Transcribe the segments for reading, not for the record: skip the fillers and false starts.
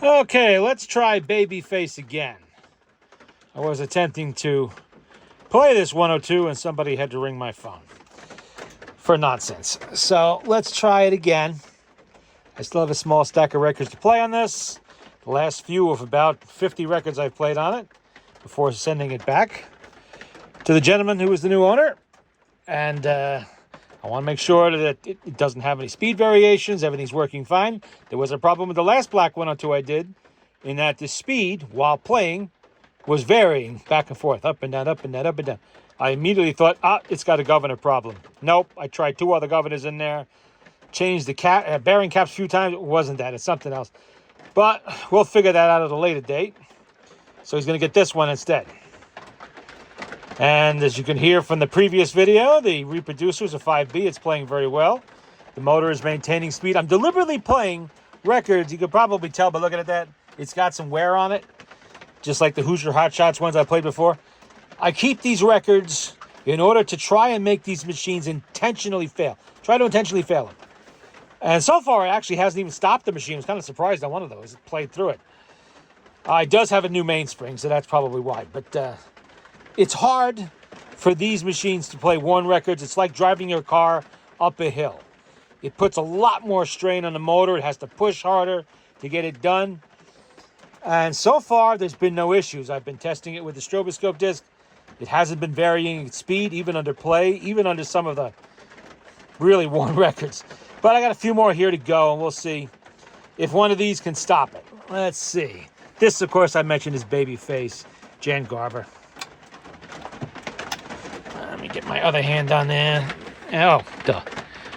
Okay, let's try Babyface again. I was attempting to play this 102 and somebody had to ring my phone for nonsense. So let's try it again. I still have a small stack of records to play on this. The last few of about 50 records I've played on it before sending it back to the gentleman who was the new owner. And I want to make sure that it doesn't have any speed variations. Everything's working fine. There was a problem with the last black 102 I did in that the speed while playing was varying back and forth, up and down, up and down, up and down. I immediately thought, it's got a governor problem. Nope, I tried 2 other governors in there, changed the bearing caps a few times. It wasn't that, it's something else. But we'll figure that out at a later date. So he's going to get this one instead. And as you can hear from the previous video, the reproducer is a 5B. It's playing very well. The motor is maintaining speed. I'm deliberately playing records. You could probably tell by looking at that. It's got some wear on it, just like the Hoosier Hot Shots ones I played before. I keep these records in order to try and make these machines intentionally fail. Try to intentionally fail them. And so far, it actually hasn't even stopped the machine. I was kind of surprised on one of those. It played through it. It does have a new mainspring, so that's probably why. But it's hard for these machines to play worn records. It's like driving your car up a hill. It puts a lot more strain on the motor. It has to push harder to get it done. And so far, there's been no issues. I've been testing it with the stroboscope disc. It hasn't been varying its speed, even under play, even under some of the really worn records. But I got a few more here to go, and we'll see if one of these can stop it. Let's see. This, of course, I mentioned is Babyface, Jan Garber. Let me get my other hand on there. Oh, duh.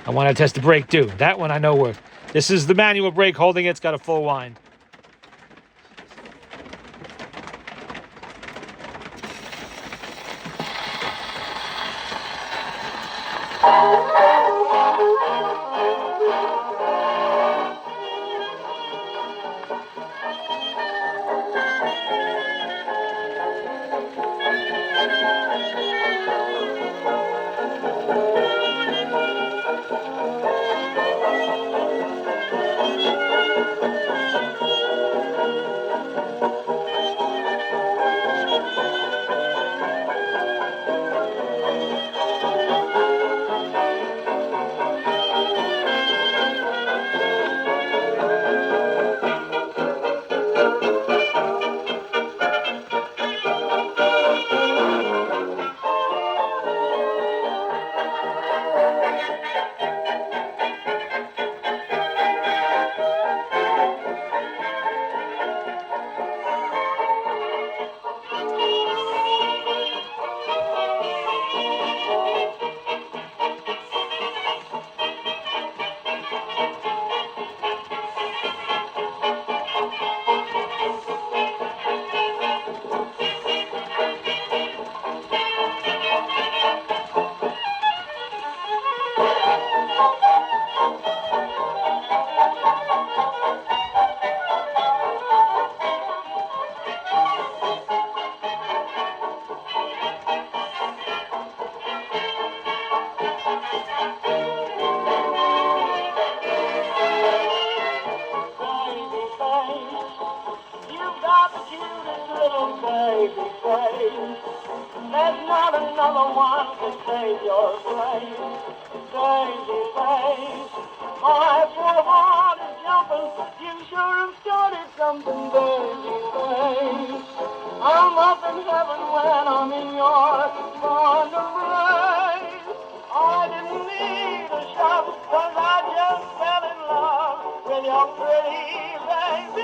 I want to test the brake, too. That one I know works. This is the manual brake holding it. It's got a full wind. There's not another one to save your place. Babyface, my poor heart is jumping. You sure have started something, babyface. I'm up in heaven when I'm in your fond embrace. I didn't need a shot, 'cause I just fell in love with your pretty babyface.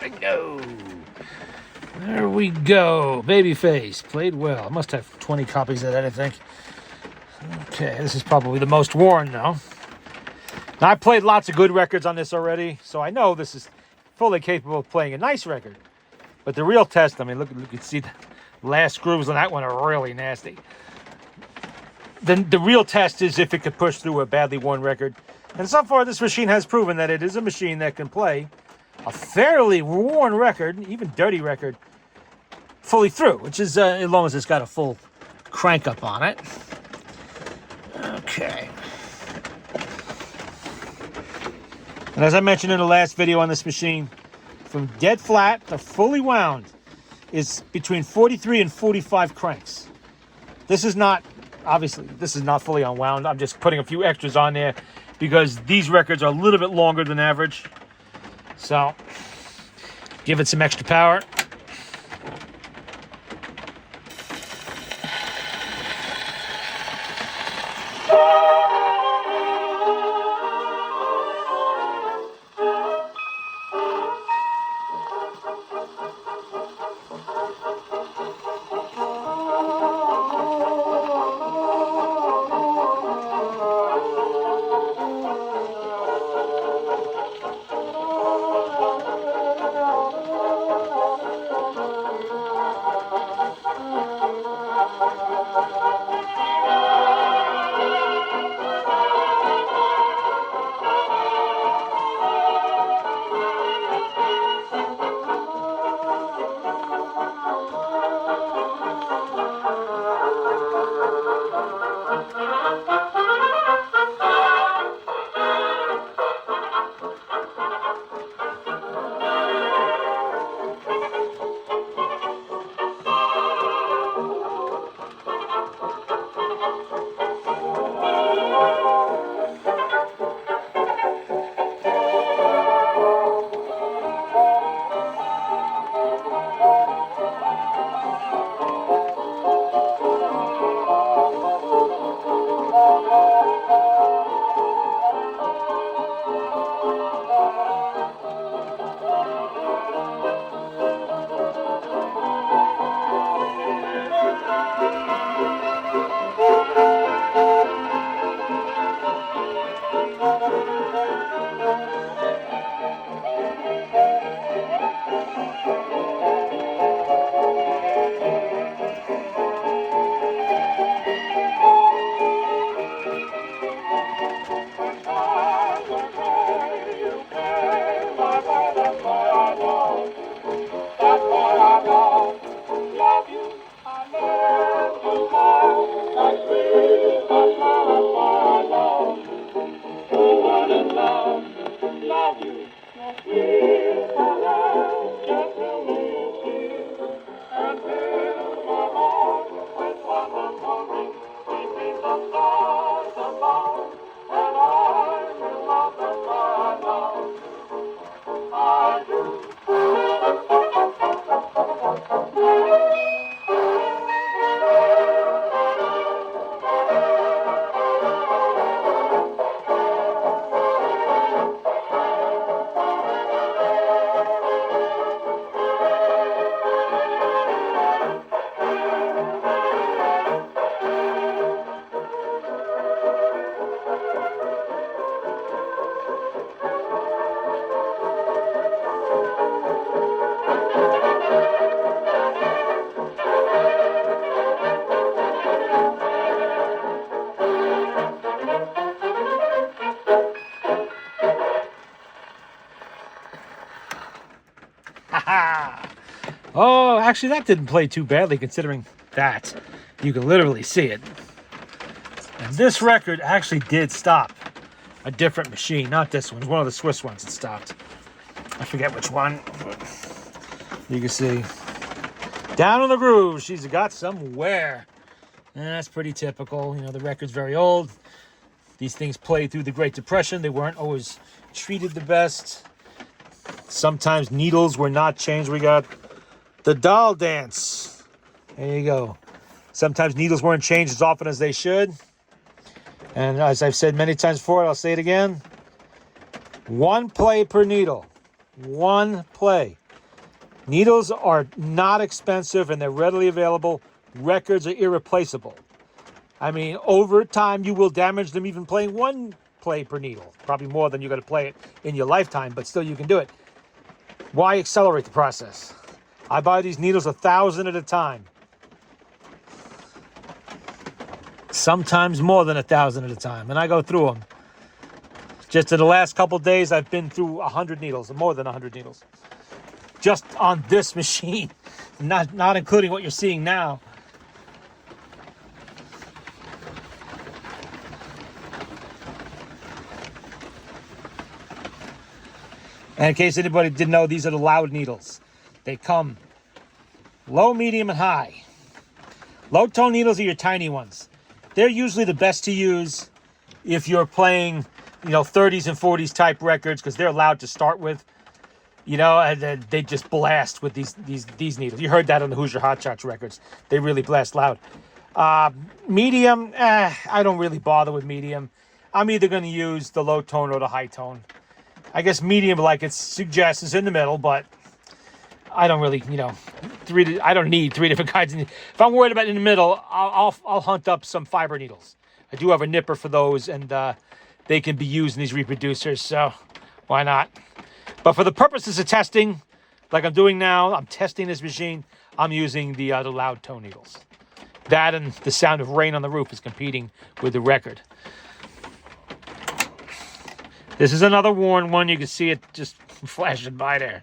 Bingo! There we go. Babyface. Played well. I must have 20 copies of that, I think. Okay, this is probably the most worn now. Now, I played lots of good records on this already, so I know this is fully capable of playing a nice record. But the real test, I mean, look, you can see the last grooves on that one are really nasty. The real test is if it could push through a badly worn record. And so far, this machine has proven that it is a machine that can play a fairly worn record, even dirty record, fully through, which is as long as it's got a full crank up on it. Okay. And as I mentioned in the last video on this machine, from dead flat to fully wound is between 43 and 45 cranks. This is not, obviously, this is not fully unwound. I'm just putting a few extras on there because these records are a little bit longer than average. So, give it some extra power. Oh, actually, that didn't play too badly considering that. You can literally see it. And this record actually did stop a different machine, not this one. It was one of the Swiss ones that stopped. I forget which one. You can see. Down on the groove, she's got some wear. And that's pretty typical. You know, the record's very old. These things played through the Great Depression. They weren't always treated the best. Sometimes needles were not changed. We got the doll dance. There you go. Sometimes needles weren't changed as often as they should. And as I've said many times before, I'll say it again. 1 play per needle. 1 play. Needles are not expensive and they're readily available. Records are irreplaceable. I mean, over time, you will damage them even playing one play per needle. Probably more than you're going to play it in your lifetime, but still you can do it. Why accelerate the process? I buy these needles 1,000 at a time. Sometimes more than 1,000 at a time, and I go through them. Just in the last couple days, I've been through 100 needles, or more than 100 needles. Just on this machine, not including what you're seeing now. And in case anybody didn't know, these are the loud needles. They come low, medium, and high. Low tone needles are your tiny ones. They're usually the best to use if you're playing, 30s and 40s type records, because they're loud to start with. And then they just blast with these needles. You heard that on the Hoosier Hot Shots records. They really blast loud. Medium, I don't really bother with medium. I'm either going to use the low tone or the high tone. I guess medium, like it suggests, is in the middle, but I don't really, I don't need three different kinds. If I'm worried about in the middle, I'll hunt up some fiber needles. I do have a nipper for those, and they can be used in these reproducers, so why not? But for the purposes of testing, like I'm doing now, I'm testing this machine, I'm using the loud tone needles. That and the sound of rain on the roof is competing with the record. This is another worn one. You can see it just flashing by there.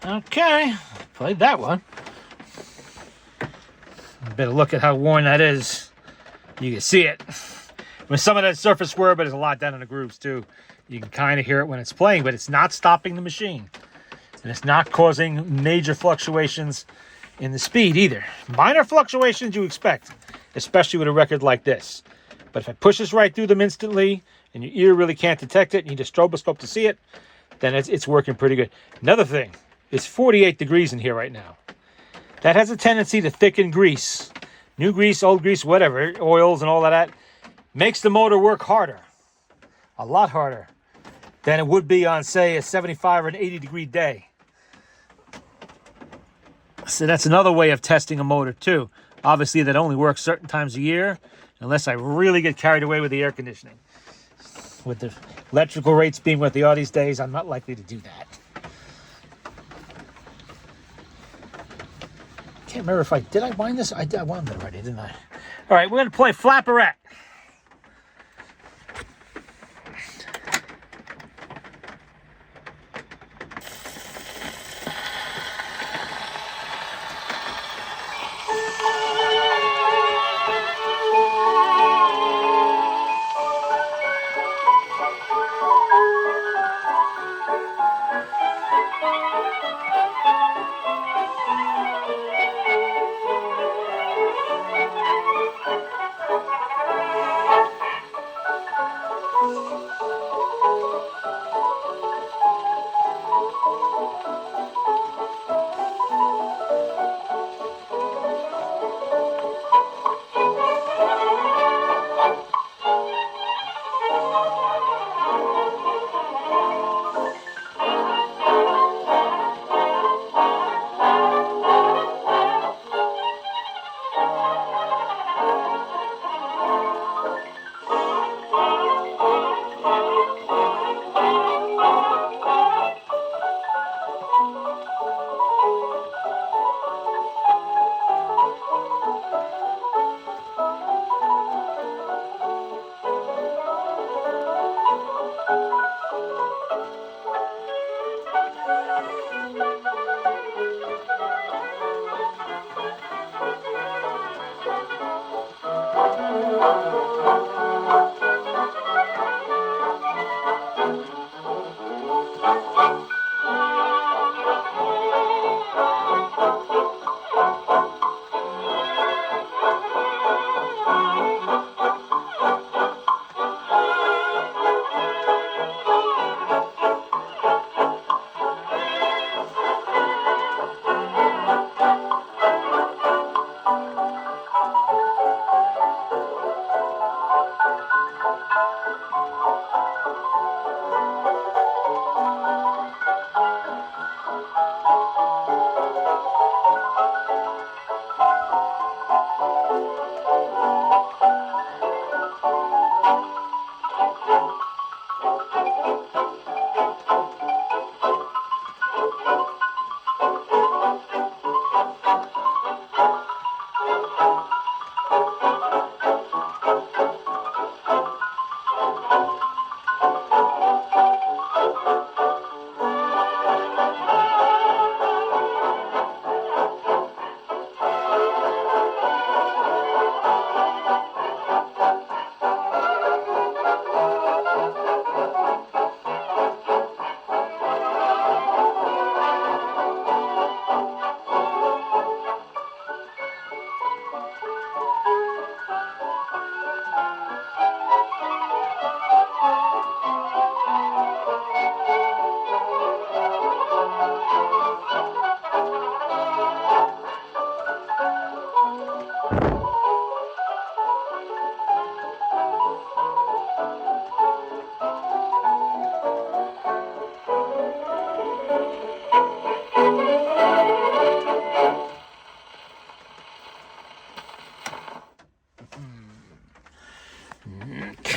Okay, played that one. Better look at how worn that is. You can see it. With some of that surface wear, but there's a lot down in the grooves too. You can kind of hear it when it's playing, but it's not stopping the machine. And it's not causing major fluctuations in the speed either. Minor fluctuations you expect, especially with a record like this. But if it pushes right through them instantly, and your ear really can't detect it, you need a stroboscope to see it, then it's working pretty good. Another thing, it's 48 degrees in here right now. That has a tendency to thicken grease. New grease, old grease, whatever, oils and all of that, makes the motor work harder. A lot harder than it would be on, say, a 75 or an 80 degree day. So that's another way of testing a motor too. Obviously, that only works certain times a year, unless I really get carried away with the air conditioning. With the electrical rates being what they are these days, I'm not likely to do that. Can't remember if did I wind this? I wound it already, didn't I? All right, we're going to play Flapperette.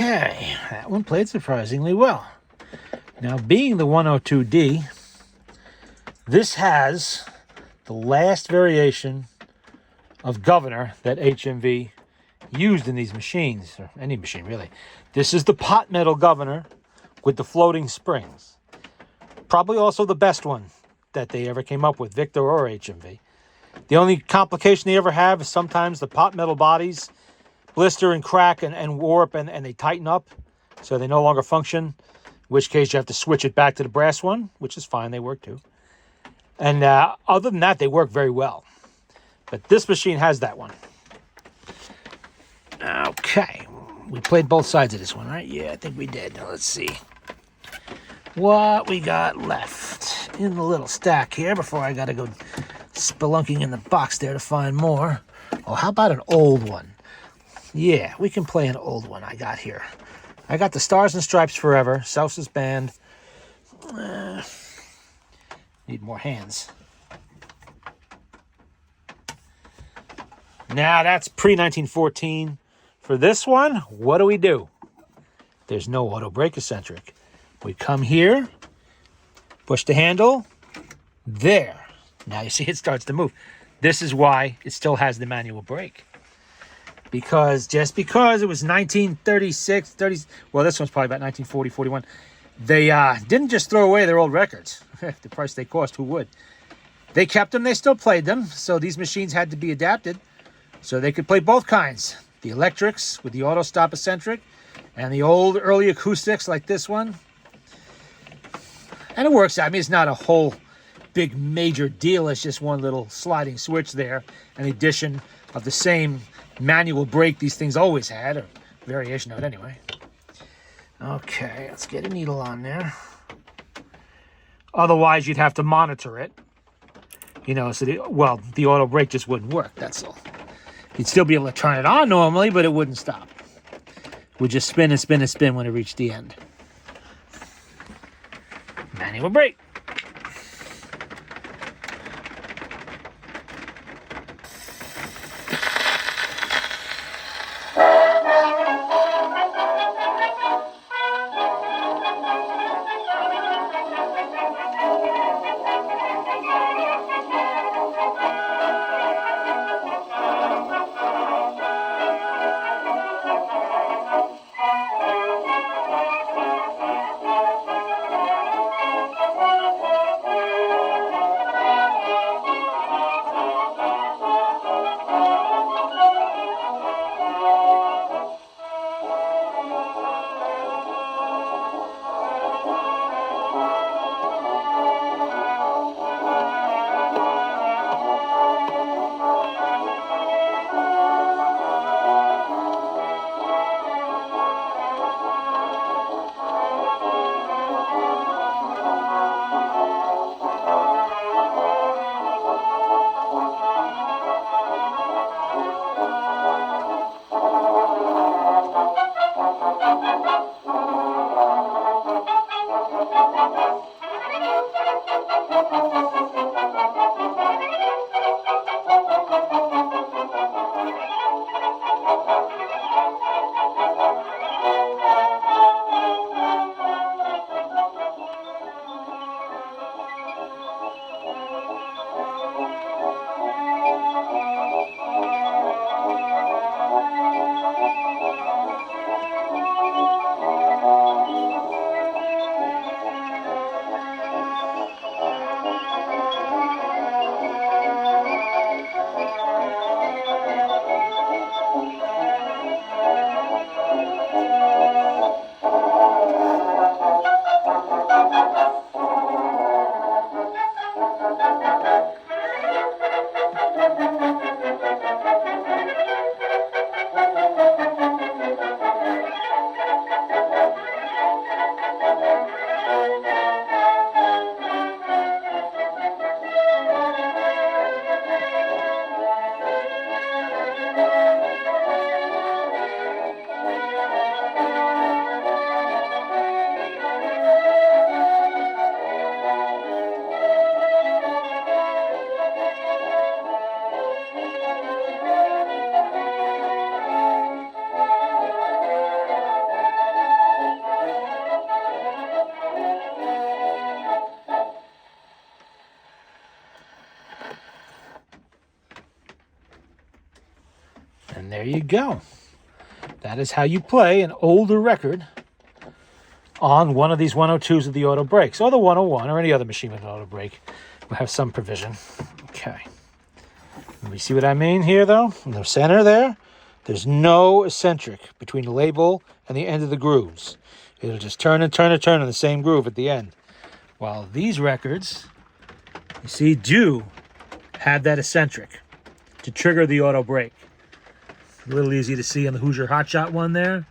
Okay, that one played surprisingly well. Now, being the 102D, this has the last variation of governor that HMV used in these machines, or any machine really. This is the pot metal governor with the floating springs. Probably also the best one that they ever came up with, Victor or HMV. The only complication they ever have is sometimes the pot metal bodies blister and crack and warp, and they tighten up, so they no longer function, in which case you have to switch it back to the brass one, which is fine. They work too. And other than that, they work very well. But this machine has that one. Okay. We played both sides of this one, right? Yeah, I think we did. Now, let's see what we got left in the little stack here before I got to go spelunking in the box there to find more. Oh, how about an old one? Yeah, we can play an old one I got here. I got the Stars and Stripes Forever, Sousa's Band. Need more hands. Now, that's pre-1914. For this one, what do? There's no auto brake eccentric. We come here, push the handle, there. Now you see it starts to move. This is why it still has the manual brake. Just because it was 1936, well, this one's probably about 1940, 41. They didn't just throw away their old records. The price they cost, who would? They kept them, they still played them, so these machines had to be adapted so they could play both kinds. The electrics with the auto stop eccentric and the old early acoustics like this one. And it works out. I mean, it's not a whole big major deal. It's just one little sliding switch there, an addition of the same manual brake these things always had, or variation of it anyway. Okay, let's get a needle on there. Otherwise, you'd have to monitor it. You know, so the auto brake just wouldn't work, that's all. You'd still be able to turn it on normally, but it wouldn't stop. It would just spin and spin and spin when it reached the end. Manual brake. And there you go. That is how you play an older record on one of these 102s of the auto brakes, or the 101, or any other machine with an auto brake. have some provision. Okay. Let me see what I mean here, though. In the center there, there's no eccentric between the label and the end of the grooves. It'll just turn and turn and turn on the same groove at the end. While these records, you see, do have that eccentric to trigger the auto brake. A little easy to see on the Hoosier Hotshot one there.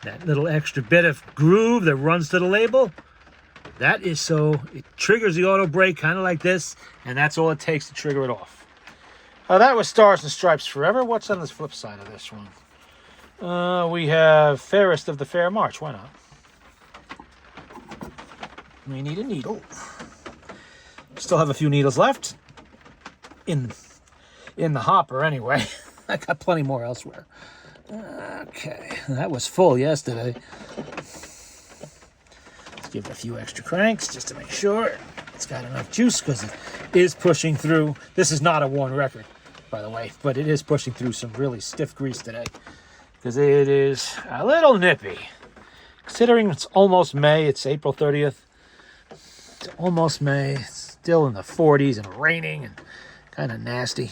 That little extra bit of groove that runs to the label, that is so it triggers the auto brake kind of like this, and that's all it takes to trigger it off. That was Stars and Stripes Forever. What's on this flip side of this one? We have Fairest of the Fair March. Why not? We need a needle. Still have a few needles left in the hopper anyway. I got plenty more elsewhere. Okay, that was full yesterday. Let's give it a few extra cranks just to make sure it's got enough juice, because it is pushing through. This is not a worn record, by the way, but it is pushing through some really stiff grease today, because it is a little nippy. Considering it's almost May, it's April 30th. It's almost May. It's still in the 40s and raining and kind of nasty.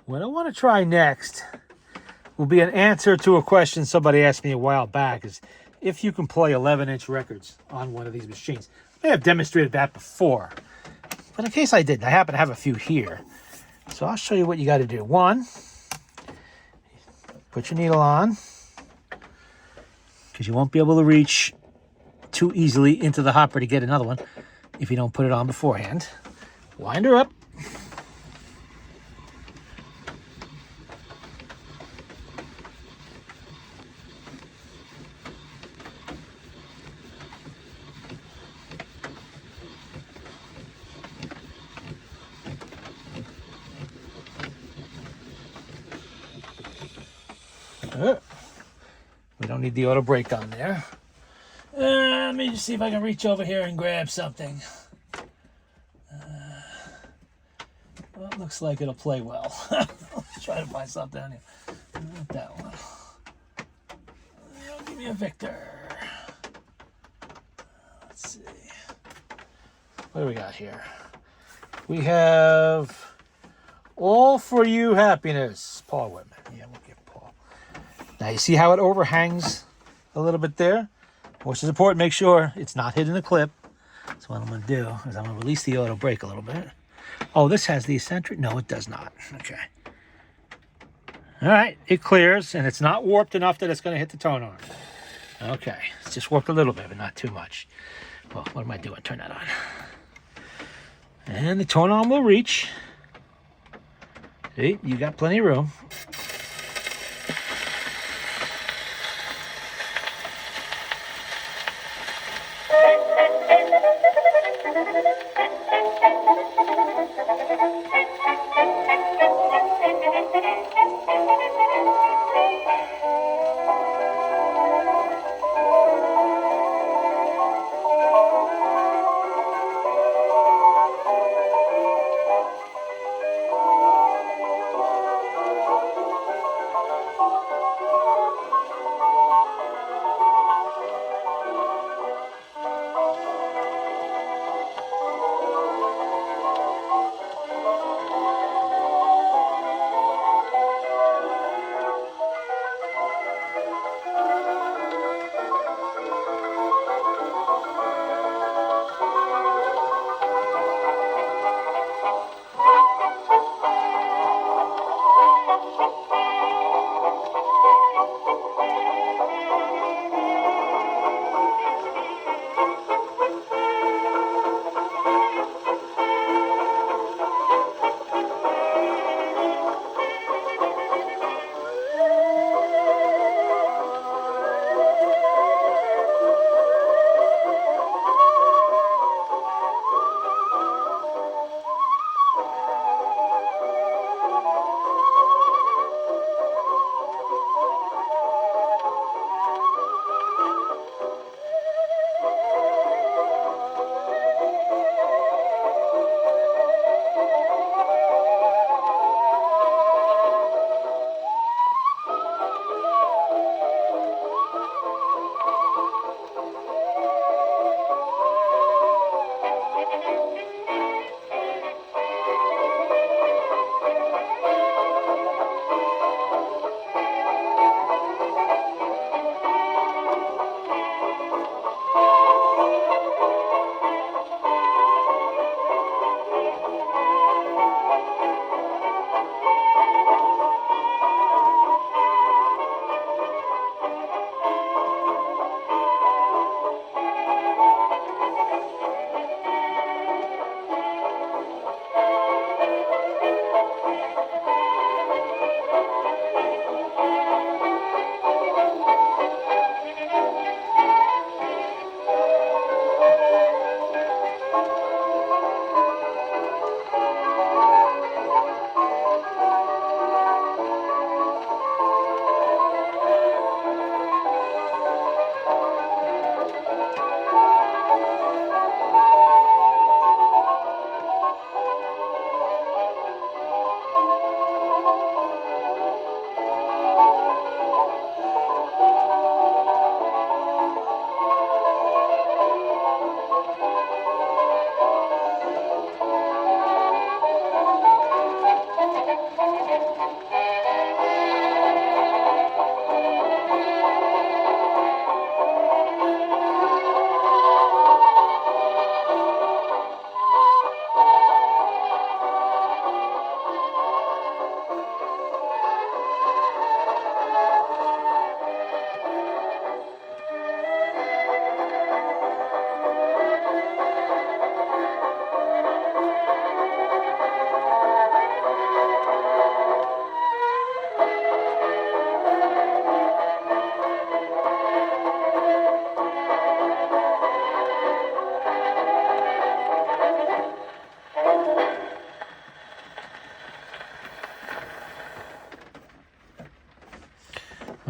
What I want to try next will be an answer to a question somebody asked me a while back, is if you can play 11-inch records on one of these machines. I may have demonstrated that before, but in case I didn't, I happen to have a few here. So I'll show you what you got to do. One, put your needle on, because you won't be able to reach too easily into the hopper to get another one if you don't put it on beforehand. Wind her up. We don't need the auto brake on there. Let me just see if I can reach over here and grab something. Well, it looks like it'll play well. Let's try to find something down here. Not that one. Give me a Victor. Let's see. What do we got here? We have All For You Happiness. Paul Whitman. Yeah, we'll give Paul. Now you see how it overhangs a little bit there? Which is important. Make sure it's not hitting the clip. So what I'm going to do is I'm going to release the auto brake a little bit. Oh, this has the eccentric? No, it does not. Okay. All right, it clears, and it's not warped enough that it's going to hit the tone arm. Okay, it's just warped a little bit, but not too much. Well, what am I doing? Turn that on. And the tone arm will reach. See, you got plenty of room.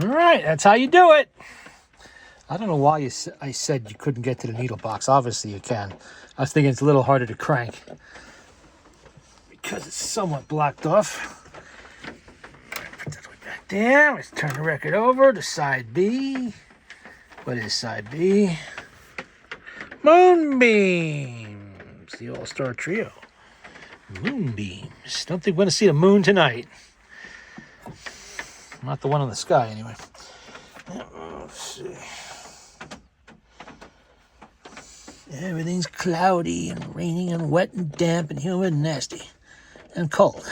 All right, that's how you do it. I don't know why I said you couldn't get to the needle box. Obviously you can. I was thinking it's a little harder to crank because it's somewhat blocked off. Put that way back there. Let's turn the record over to side B. What is side B? Moonbeams. The all-star trio. Moonbeams. Don't think we're going to see the moon tonight. Not the one in the sky, anyway. Let's see. Everything's cloudy and raining and wet and damp and humid and nasty and cold.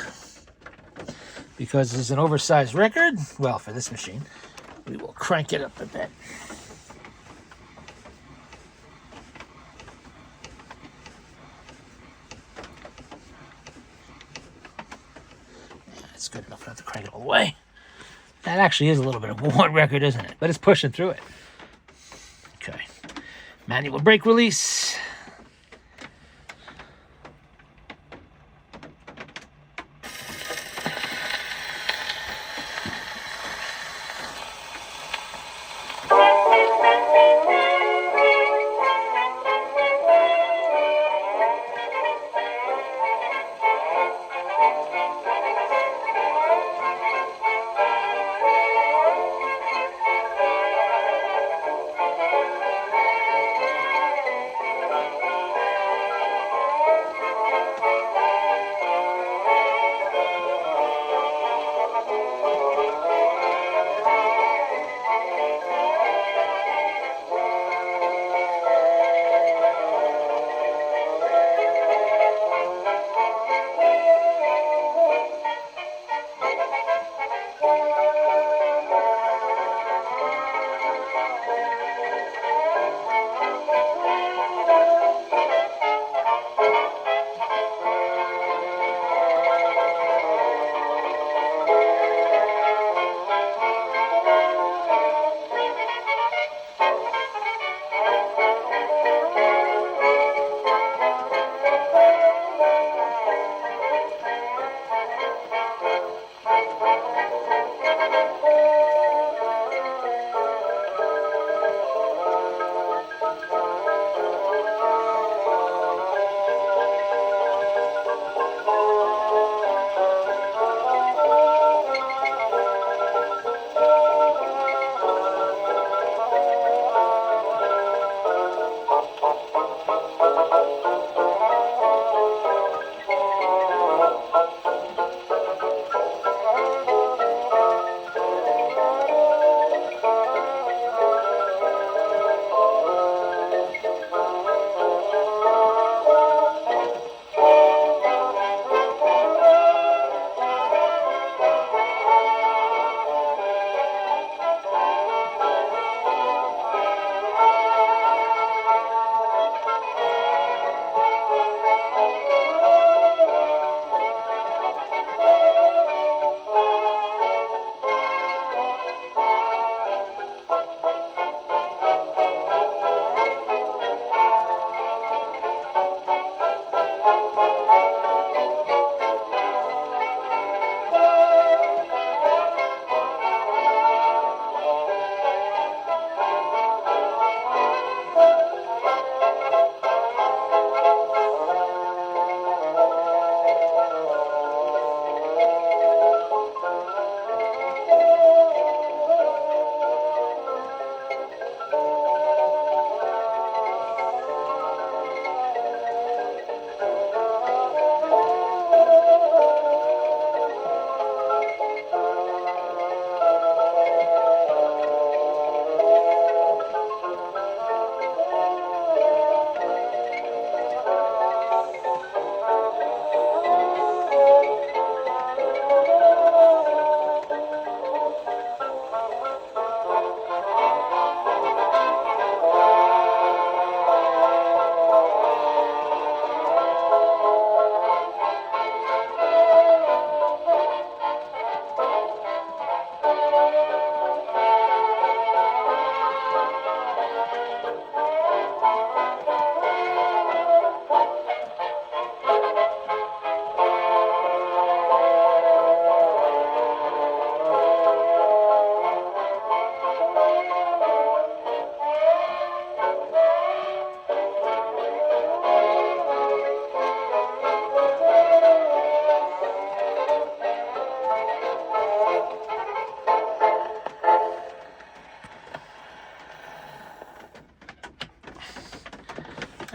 Because it's an oversized record, well, for this machine, we will crank it up a bit. That's good enough not to crank it all the way. That actually is a little bit of a worn record, isn't it? But it's pushing through it. Okay. Manual brake release.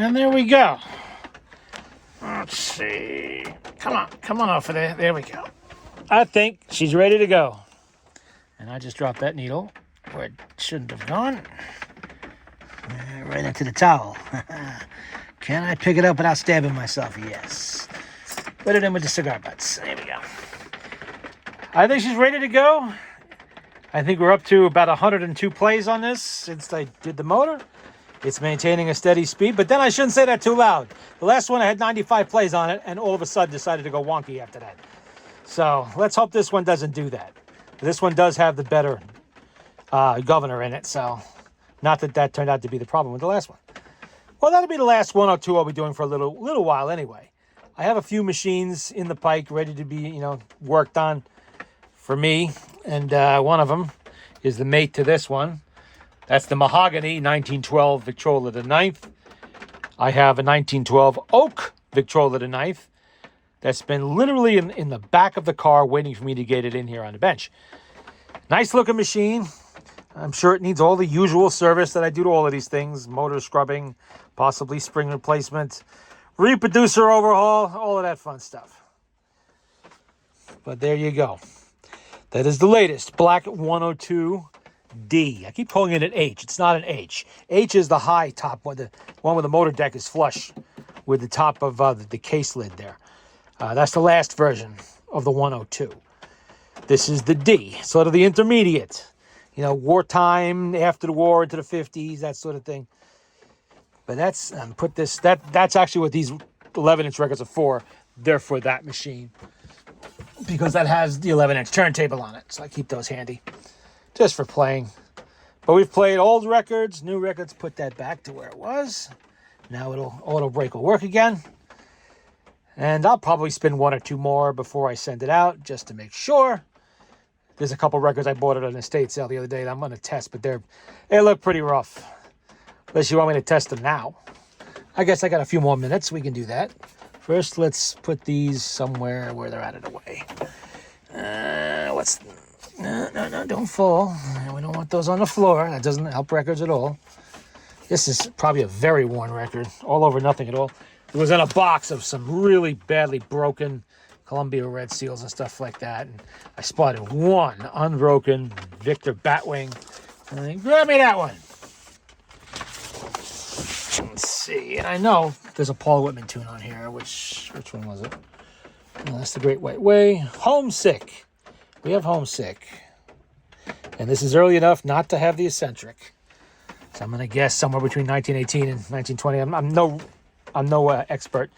And there we go. Let's see. Come on off of there. There we go. I think she's ready to go. And I just dropped that needle where it shouldn't have gone. Right into the towel. Can I pick it up without stabbing myself? Yes. Put it in with the cigar butts. There we go. I think she's ready to go. I think we're up to about 102 plays on this since I did the motor. It's maintaining a steady speed, but then I shouldn't say that too loud. The last one I had 95 plays on it, and all of a sudden decided to go wonky after that. So let's hope this one doesn't do that. This one does have the better governor in it, so not that that turned out to be the problem with the last one. Well, that'll be the last 102 I'll be doing for a little while anyway. I have a few machines in the pike ready to be, worked on for me, and one of them is the mate to this one. That's the Mahogany 1912 Victrola the Ninth. I have a 1912 Oak Victrola the Ninth that's been literally in the back of the car waiting for me to get it in here on the bench. Nice looking machine. I'm sure it needs all the usual service that I do to all of these things. Motor scrubbing, possibly spring replacement, reproducer overhaul, all of that fun stuff. But there you go. That is the latest Black 102D. I keep calling it an H. It's not an H. H is the high top one, the one where the motor deck is flush with the top of the case lid there. That's the last version of the 102. This is the D, sort of the intermediate. Wartime, after the war, into the 50s, that sort of thing. But that's that's actually what these 11-inch records are for. They're for that machine because that has the 11-inch turntable on it. So I keep those handy just for playing. But we've played old records, new records, put that back to where it was. Now auto brake will work again. And I'll probably spin one or two more before I send it out just to make sure. There's a couple records I bought at an estate sale the other day that I'm going to test, but they look pretty rough. Unless you want me to test them now. I guess I got a few more minutes. We can do that. First, let's put these somewhere where they're out of the way. No, don't fall. We don't want those on the floor. That doesn't help records at all. This is probably a very worn record. All over nothing at all. It was in a box of some really badly broken Columbia Red Seals and stuff like that. And I spotted one unbroken Victor Batwing. And grab me that one. Let's see. And I know there's a Paul Whitman tune on here. Which one was it? Oh, that's the Great White Way. Homesick. We have Homesick. And this is early enough not to have the eccentric. So I'm going to guess somewhere between 1918 and 1920. I'm no expert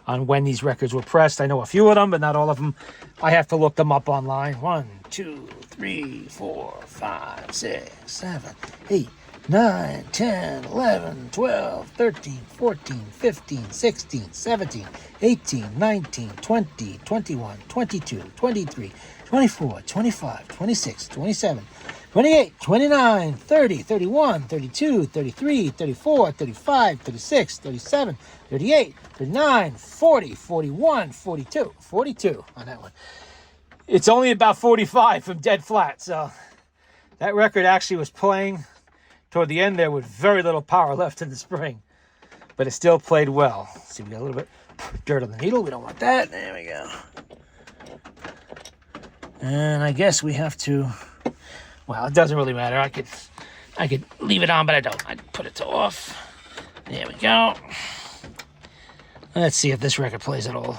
on when these records were pressed. I know a few of them, but not all of them. I have to look them up online. 1, 2, 3, 4, 5, 6, 7, 8, 9, 10, 11, 12, 13, 14, 15, 16, 17, 18, 19, 20, 21, 22, 23, 24, 25, 26, 27, 28, 29, 30, 31, 32, 33, 34, 35, 36, 37, 38, 39, 40, 41, 42. 42 on that one. It's only about 45 from dead flat, so that record actually was playing toward the end there with very little power left in the spring. But it still played well. Let's see, we got a little bit of dirt on the needle. We don't want that. There we go. And I guess we have to... Well, it doesn't really matter. I could leave it on, but I don't. I'd put it to off. There we go. Let's see if this record plays at all.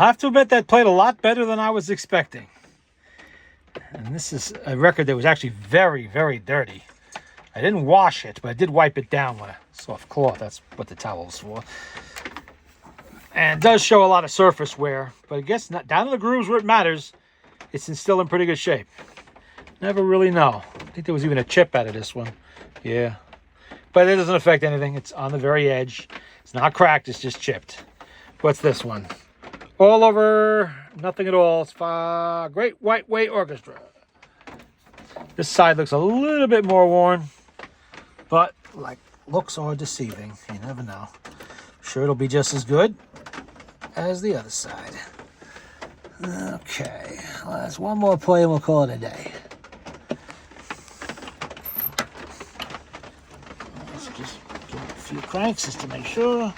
have to admit that played a lot better than I was expecting. And this is a record that was actually very, very dirty. I didn't wash it, but I did wipe it down with a soft cloth. That's what the towel's for. And it does show a lot of surface wear, but I guess not down to the grooves where it matters, it's still in pretty good shape. Never really know. I think there was even a chip out of this one. Yeah. But it doesn't affect anything. It's on the very edge. It's not cracked, it's just chipped. What's this one? All over, nothing at all. It's Great White Way Orchestra. This side looks a little bit more worn, but like looks are deceiving. You never know. Sure, it'll be just as good as the other side. Okay, well, that's one more play and we'll call it a day. Let's just give it a few cranks just to make sure.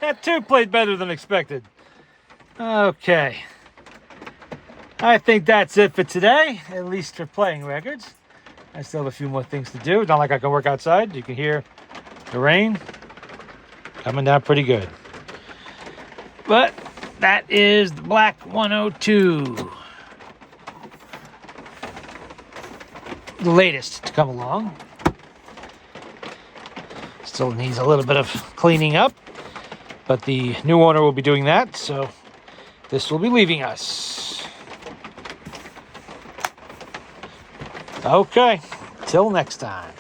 That too played better than expected. Okay. I think that's it for today, at least for playing records. I still have a few more things to do. It's not like I can work outside. You can hear the rain coming down pretty good. But that is the Black 102. The latest to come along. Still needs a little bit of cleaning up, but the new owner will be doing that, so this will be leaving us. Okay, till next time.